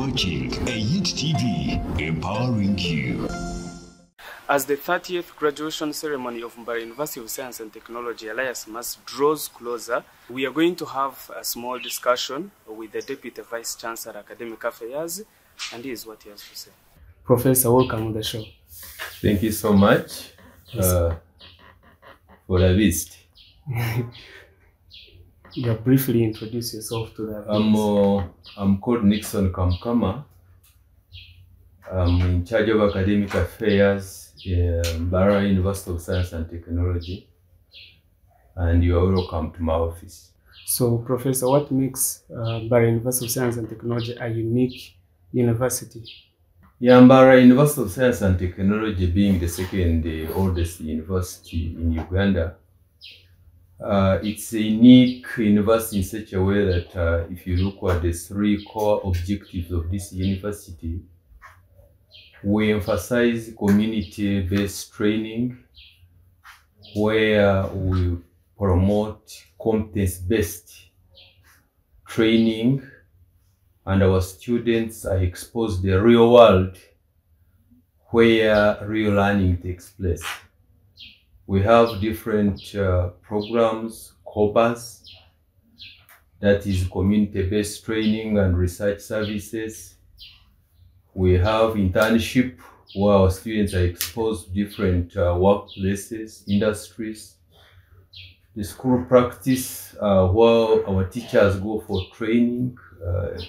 watching EYIT TV, empowering you. As the 30th graduation ceremony of Mbarara University of Science and Technology, Elias Mas, draws closer, we are going to have a small discussion with the Deputy Vice Chancellor Academic Affairs, and here's what he has to say. Professor, welcome on the show. Thank you so much for the visit. You briefly introduce yourself to the I'm called Nixon Kamukama. I'm in charge of academic affairs in Mbarara University of Science and Technology, and you are welcome to my office. So, Professor, what makes Mbarara University of Science and Technology a unique university? Yeah, Mbarara University of Science and Technology, being the second oldest university in Uganda, it's a unique university in such a way that if you look at the three core objectives of this university, we emphasize community-based training, where we promote competence-based training, and our students are exposed to the real world where real learning takes place. We have different programs, COBAs, that is community-based training and research services. We have internship, where our students are exposed to different workplaces, industries. The school practice, where our teachers go for training,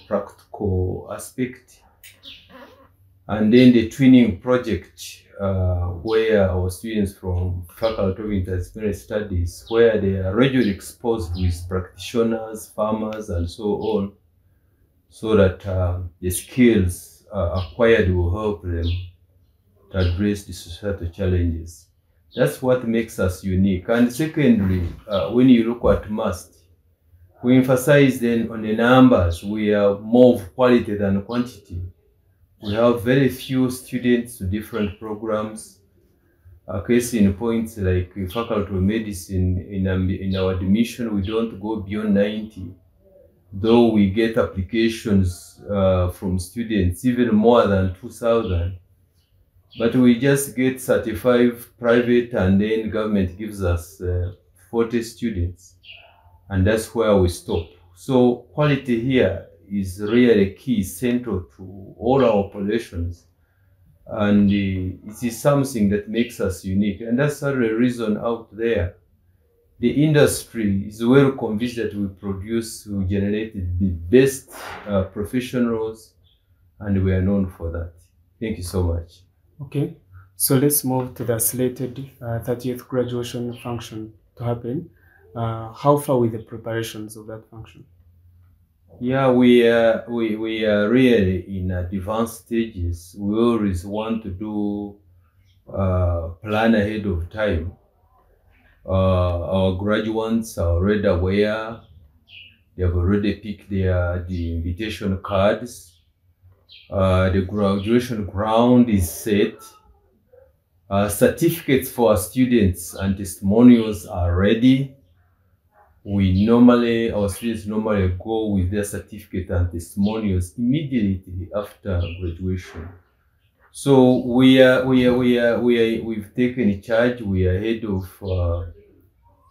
practical aspect. And then the twinning project, where our students from Faculty of Interdisciplinary Studies, where they are regularly exposed with practitioners, farmers, and so on, so that the skills acquired will help them to address the societal challenges. That's what makes us unique. And secondly, when you look at MUST, we emphasize then on the numbers. We are more of quality than quantity. We have very few students to different programs. A case in point, like Faculty of Medicine, in our admission, we don't go beyond 90. Though we get applications from students, even more than 2,000. But we just get 35 private, and then government gives us 40 students. And that's where we stop. So quality here is really key, central to all our operations. And it is something that makes us unique. And that's the reason out there. The industry is well convinced that we generated the best professionals, and we are known for that. Thank you so much. Okay, so let's move to the slated 30th graduation function to happen. How far with the preparations of that function? Yeah, we are really in advanced stages. We always want to do plan ahead of time. Our graduates are already aware. They have already picked the invitation cards. The graduation ground is set. Certificates for our students and testimonials are ready. Our students normally go with their certificate and testimonials immediately after graduation. So we've taken charge. We are ahead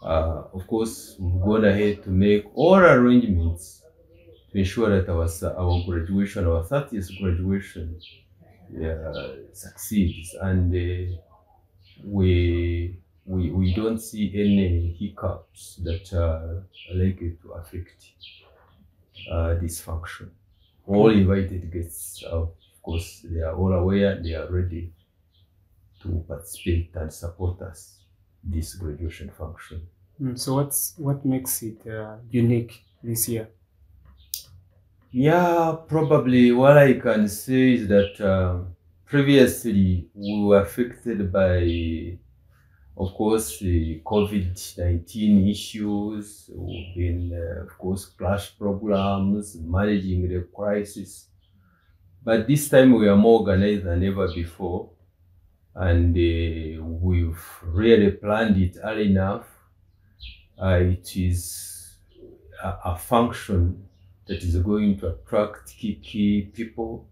of course, we've gone ahead to make all arrangements to ensure that our graduation, our 30th graduation, succeeds, and we don't see any hiccups that are likely to affect this function. All invited guests, of course, they are all aware, they are ready to participate and support us this graduation function. So what makes it unique this year? Yeah, probably what I can say is that previously we were affected by, of course, the COVID-19 issues. We've been, of course, clash programs, managing the crisis. But this time we are more organized than ever before. And we've really planned it early enough. It is a function that is going to attract key people.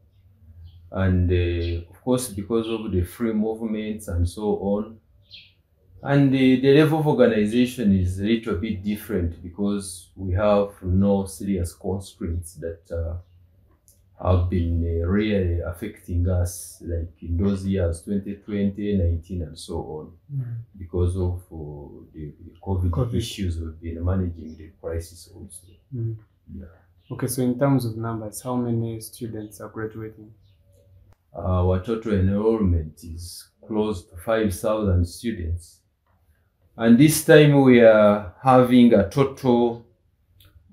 And of course, because of the free movements and so on. And the level of organization is a little bit different because we have no serious constraints that have been really affecting us, like in those years, 2020, 19, and so on, because of the COVID issues. We've been managing the crisis also. Yeah. Okay, so in terms of numbers, how many students are graduating? Our total enrollment is close to 5,000 students. And this time we are having a total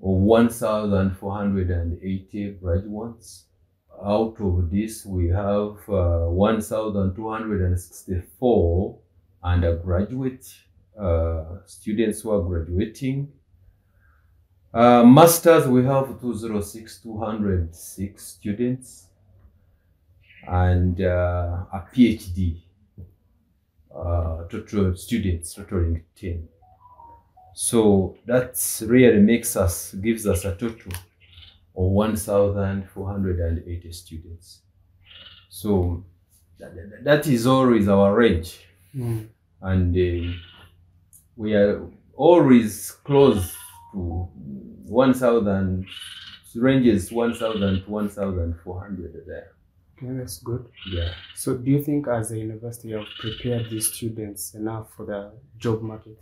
of 1,480 graduates. Out of this, we have 1,264 undergraduate students who are graduating. Masters, we have 206 students. And a PhD, total students, totaling 10. So that really gives us a total of 1,480 students. So that is always our range. And we are always close to 1,000, ranges 1,000 to 1,400 there. Okay, that's good. Yeah. So do you think as a university you have prepared these students enough for the job market?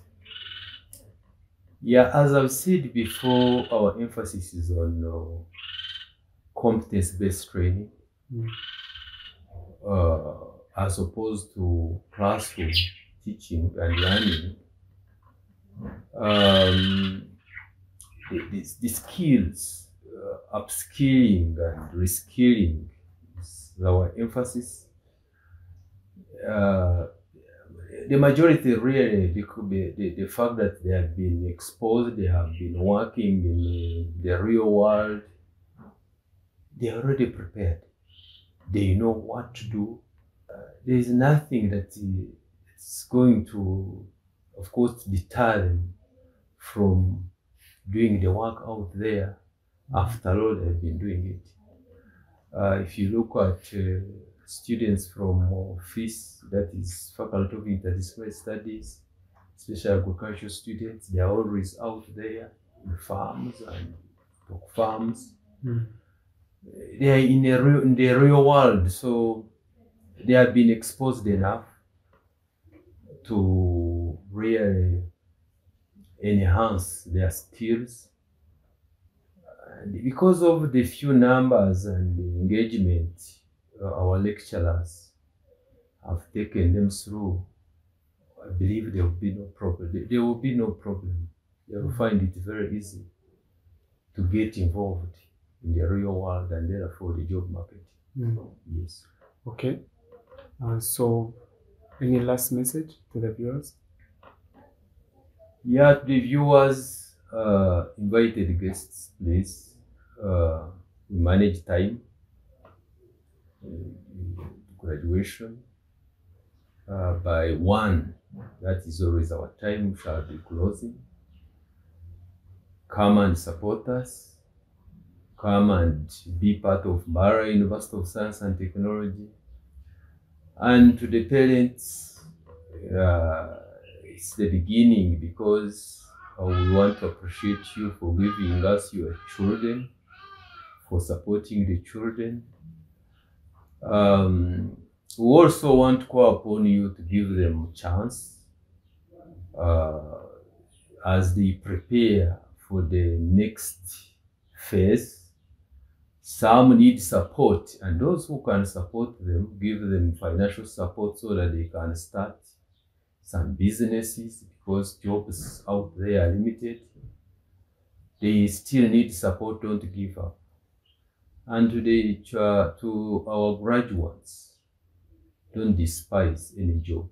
Yeah, as I've said before, our emphasis is on competence-based training as opposed to classroom teaching and learning. The skills, upskilling and reskilling, our emphasis. The majority really, the fact that they have been exposed, they have been working in the real world, they are already prepared. They know what to do. There is nothing that is going to, of course, deter them from doing the work out there. After all, they've been doing it. If you look at students from FIS, that is Faculty of Interdisciplinary Studies, especially agricultural students, they are always out there in farms and dog farms. They are in the real world, so they have been exposed enough to really enhance their skills. And because of the few numbers and the engagement our lecturers have taken them through, I believe there will be no problem. There will be no problem. They will find it very easy to get involved in the real world and therefore the job market. Yes. Okay. So, any last message to the viewers? Yeah, to the viewers, invited guests, please. We manage time, graduation by 1. That is always our time. We shall be closing. Come and support us. Come and be part of Mbarara University of Science and Technology. And to the parents, it's the beginning, because we want to appreciate you for giving us your children, for supporting the children. We also want to call upon you to give them a chance as they prepare for the next phase. Some need support, and those who can support them, give them financial support so that they can start some businesses, because jobs out there are limited. They still need support. Don't give up. And to our graduates, don't despise any job.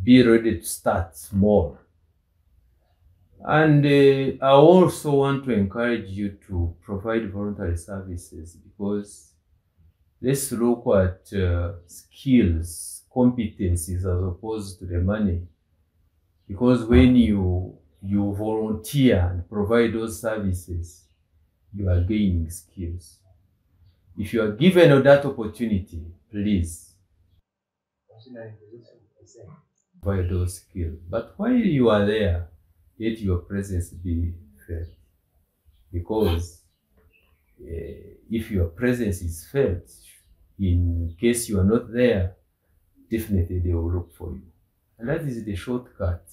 Be ready to start small. And I also want to encourage you to provide voluntary services, because let's look at skills, competencies as opposed to the money. Because when you you volunteer and provide those services, you are gaining skills. If you are given that opportunity, please provide those skills. But while you are there, let your presence be felt. Because if your presence is felt, in case you are not there, definitely they will look for you. And that is the shortcut,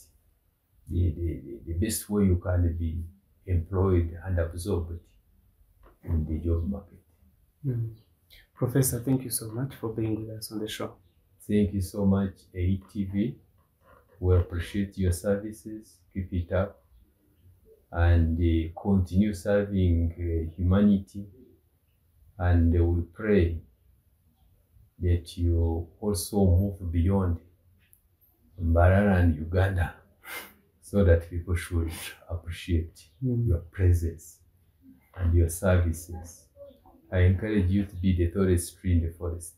the best way you can be employed and absorbed in the job market. Professor, thank you so much for being with us on the show. Thank you so much, EYIT TV. We appreciate your services. Keep it up and continue serving humanity. And we pray that you also move beyond Mbarara and Uganda so that people should appreciate your presence and your services. I encourage you to be the tallest tree in the forest.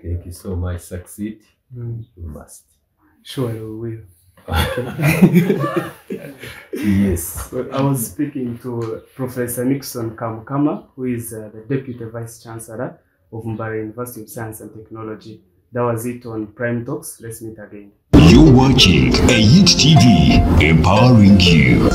Thank you so much. Succeed. You must. Sure, we will. Yes. Well, I was speaking to Professor Nixon Kamukama, who is the Deputy Vice Chancellor of Mbarara University of Science and Technology. That was it on Prime Talks. Let's meet again. You're watching EYIT TV, empowering you.